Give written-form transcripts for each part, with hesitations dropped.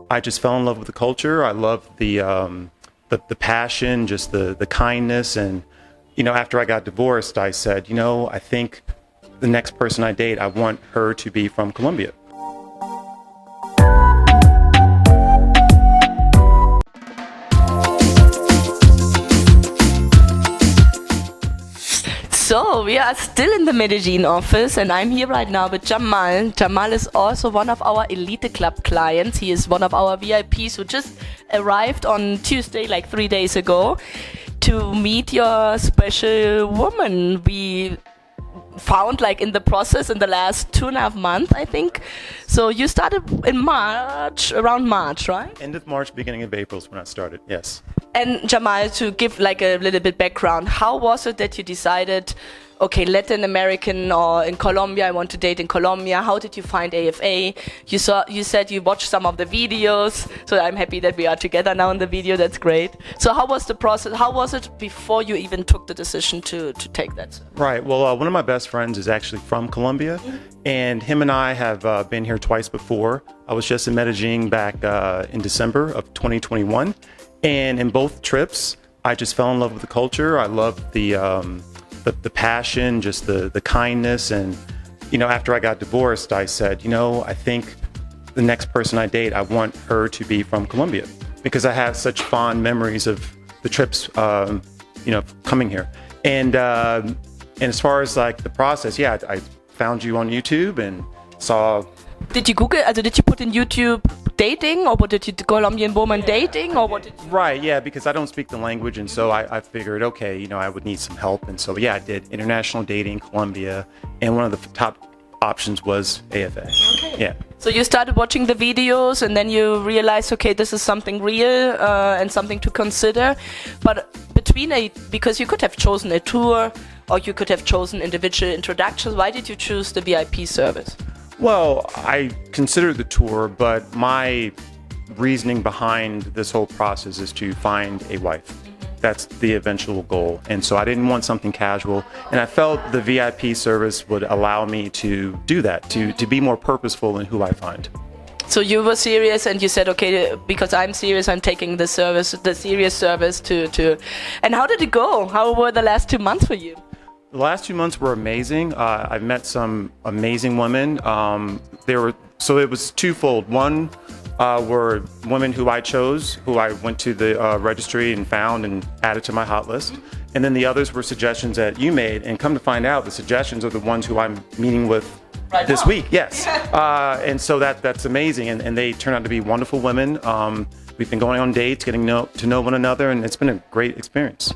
I just fell in love with the culture. I love the passion, just the kindness. And, after I got divorced, I said, I think the next person I date, I want her to be from Colombia. So we are still in the Medellin office, and I'm here right now with Jamal. Jamal is also one of our Elite Club clients. He is one of our VIPs who just arrived on Tuesday, like 3 days ago, to meet your special woman. We found in the process in the last 2.5 months, I think. So you started in March, around March, right? End of March, beginning of April is when I started, yes. And Jamal, to give a little bit background, how was it that you decided, okay, Latin American or in Colombia, I want to date in Colombia? How did you find AFA? You said you watched some of the videos, so I'm happy that we are together now in the video. That's great. So how was the process? How was it before you even took the decision to take that? Right. Well, one of my best friends is actually from Colombia, and him and I have been here twice before. I was just in Medellin back in December of 2021. And in both trips, I just fell in love with the culture. I loved the passion, just the kindness. And, after I got divorced, I said, I think the next person I date, I want her to be from Colombia, because I have such fond memories of the trips, coming here. And as far as the process, yeah, I found you on YouTube and saw. Did you Google? Did you put in YouTube dating, or what did you Colombian woman dating, or what did you... Right, yeah, because I don't speak the language, and so I figured, okay, I would need some help, and so yeah, I did international dating, Colombia, and one of the top options was AFA. Okay. Yeah. So you started watching the videos, and then you realized, okay, this is something real and something to consider. But because you could have chosen a tour, or you could have chosen individual introductions. Why did you choose the VIP service? Well, I considered the tour, but my reasoning behind this whole process is to find a wife. That's the eventual goal. And so I didn't want something casual. And I felt the VIP service would allow me to do that, to be more purposeful in who I find. So you were serious, and you said, okay, because I'm serious, I'm taking the serious service to. And how did it go? How were the last 2 months for you? The last 2 months were amazing. I've met some amazing women. So it was twofold. One were women who I chose, who I went to the registry and found and added to my hot list. And then the others were suggestions that you made. And come to find out, the suggestions are the ones who I'm meeting with right this week. Yes. And so that's amazing. And they turned out to be wonderful women. We've been going on dates, getting to know one another, and it's been a great experience.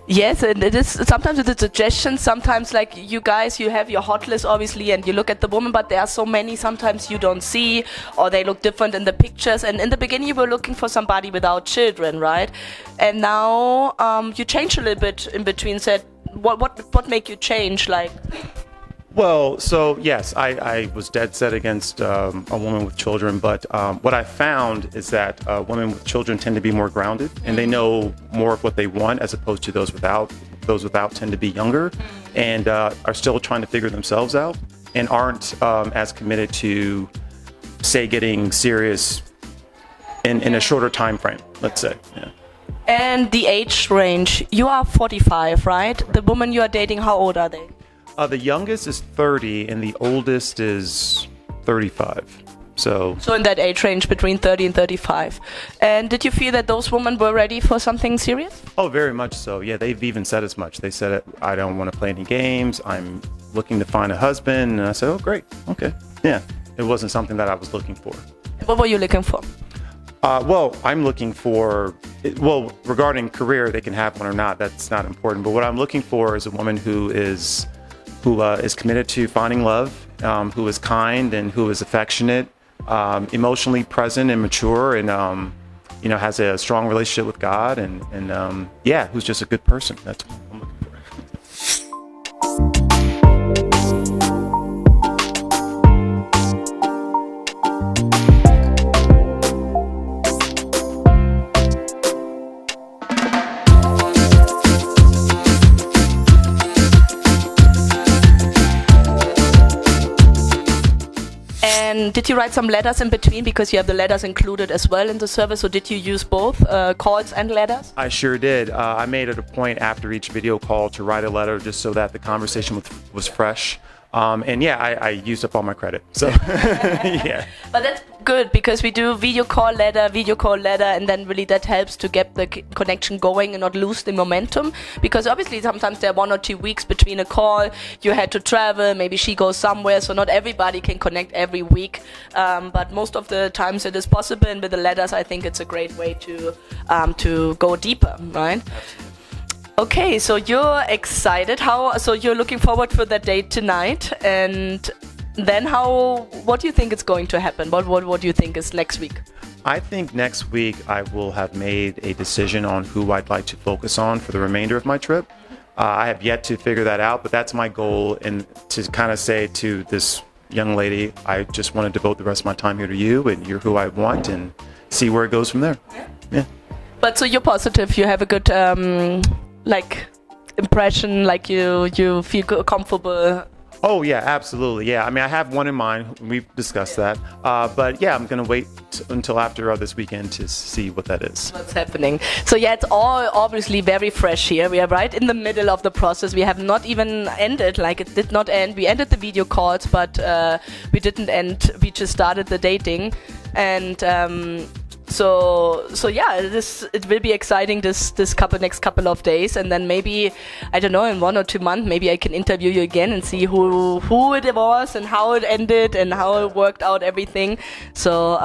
Yes, and it is sometimes it's a suggestion. Sometimes, you guys, you have your hot list, obviously, and you look at the woman, but there are so many sometimes you don't see, or they look different in the pictures. And in the beginning, you were looking for somebody without children, right? And now you changed a little bit in between. Said, what made you change? Well, so yes, I was dead set against a woman with children, but what I found is that women with children tend to be more grounded, and they know more of what they want as opposed to those without. Those without tend to be younger and are still trying to figure themselves out and aren't as committed to, say, getting serious in a shorter time frame, let's say. Yeah. And the age range, you are 45, right? The woman you are dating, how old are they? The youngest is 30 and the oldest is 35. So in that age range between 30 and 35. And did you feel that those women were ready for something serious? Oh, very much so. Yeah, they've even said as much. They said, I don't want to play any games. I'm looking to find a husband. And I said, oh, great. Okay. Yeah, it wasn't something that I was looking for. What were you looking for? Well, I'm looking for, regarding career, they can have one or not. That's not important. But what I'm looking for is a woman who is committed to finding love, who is kind and who is affectionate, emotionally present and mature, and has a strong relationship with God, and who's just a good person. That's what I'm looking for. did you write some letters in between, because you have the letters included as well in the service? So did you use both calls and letters? I sure did. I made it a point after each video call to write a letter just so that the conversation was fresh. And yeah, I used up all my credit. So yeah. But that's good, because we do video call letter, and then really that helps to get the connection going and not lose the momentum. Because obviously sometimes there are 1 or 2 weeks between a call, you had to travel, maybe she goes somewhere, so not everybody can connect every week. But most of the times it is possible, and with the letters I think it's a great way to go deeper, right? Okay, so you're excited. So you're looking forward for that date tonight, and then what do you think is going to happen? What do you think is next week? I think next week I will have made a decision on who I'd like to focus on for the remainder of my trip. I have yet to figure that out, but that's my goal, and to kind of say to this young lady, I just want to devote the rest of my time here to you, and you're who I want, and see where it goes from there. Yeah. But so you're positive, you have a good impression, like you feel comfortable. Oh yeah, absolutely. Yeah, I mean, I have one in mind. We've discussed that. But yeah, I'm gonna wait until after this weekend to see what that is. What's happening? So yeah, it's all obviously very fresh here. We are right in the middle of the process. We have not even ended. Like, it did not end. We ended the video calls, but we didn't end. We just started the dating, and. So yeah, it will be exciting this next couple of days, and then maybe, I don't know, in 1 or 2 months maybe I can interview you again and see who it was and how it ended and how it worked out everything. So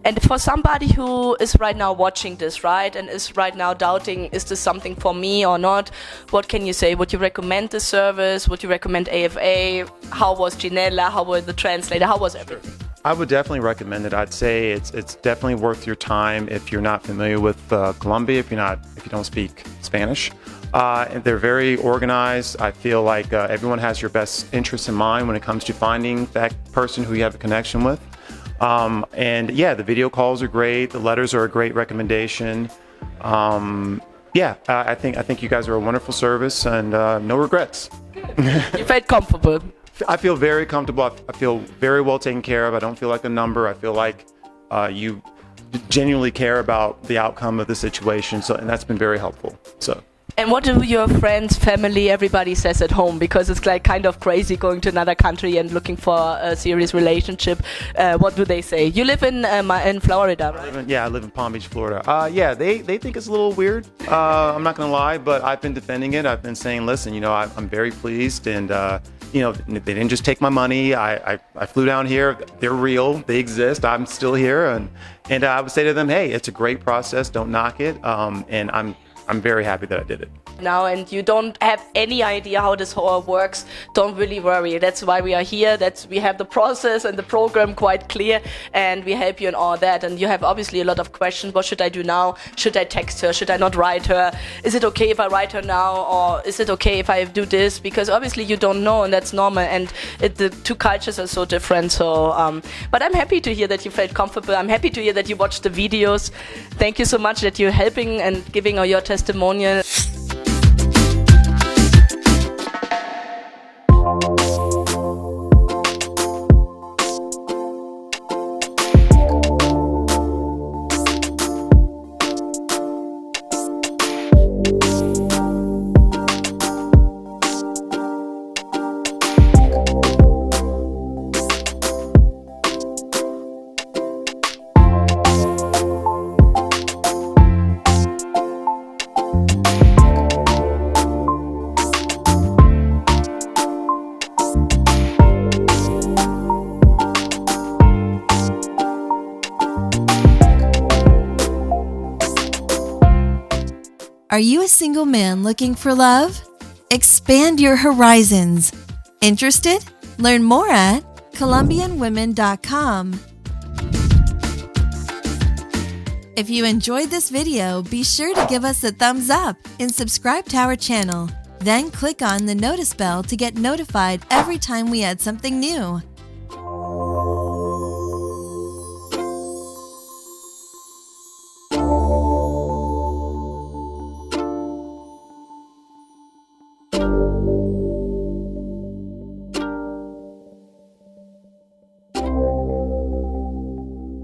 and for somebody who is right now watching this, right, and is right now doubting, is this something for me or not? What can you say? Would you recommend the service? Would you recommend AFA? How was Ginella? How was the translator? How was everything? I would definitely recommend it. I'd say it's definitely worth your time if you're not familiar with Colombia, if you don't speak Spanish. And they're very organized. I feel like everyone has your best interests in mind when it comes to finding that person who you have a connection with. And yeah, the video calls are great. The letters are a great recommendation. I think you guys are a wonderful service, and no regrets. You felt comfortable. I feel very comfortable. I feel very well taken care of. I don't feel like a number. I feel like you genuinely care about the outcome of the situation. And that's been very helpful. So. And what do your friends, family, everybody says at home? Because it's like kind of crazy going to another country and looking for a serious relationship. What do they say? You live in Florida, right? I live in Palm Beach, Florida. Yeah, they think it's a little weird. I'm not going to lie, but I've been defending it. I've been saying, listen, I'm very pleased, and they didn't just take my money. I flew down here. They're real. They exist. I'm still here, and I would say to them, hey, it's a great process. Don't knock it. And I'm very happy that I did it. Now, and you don't have any idea how this all works, don't really worry. That's why we are here. We have the process and the program quite clear, and we help you in all that. And you have obviously a lot of questions. What should I do now? Should I text her? Should I not write her? Is it okay if I write her now, or is it okay if I do this? Because obviously you don't know, and that's normal. And the two cultures are so different. So, but I'm happy to hear that you felt comfortable. I'm happy to hear that you watched the videos. Thank you so much that you're helping and giving your testimonial. Are you a single man looking for love? Expand your horizons. Interested? Learn more at colombianwomen.com. If you enjoyed this video, be sure to give us a thumbs up and subscribe to our channel. Then click on the notice bell to get notified every time we add something new.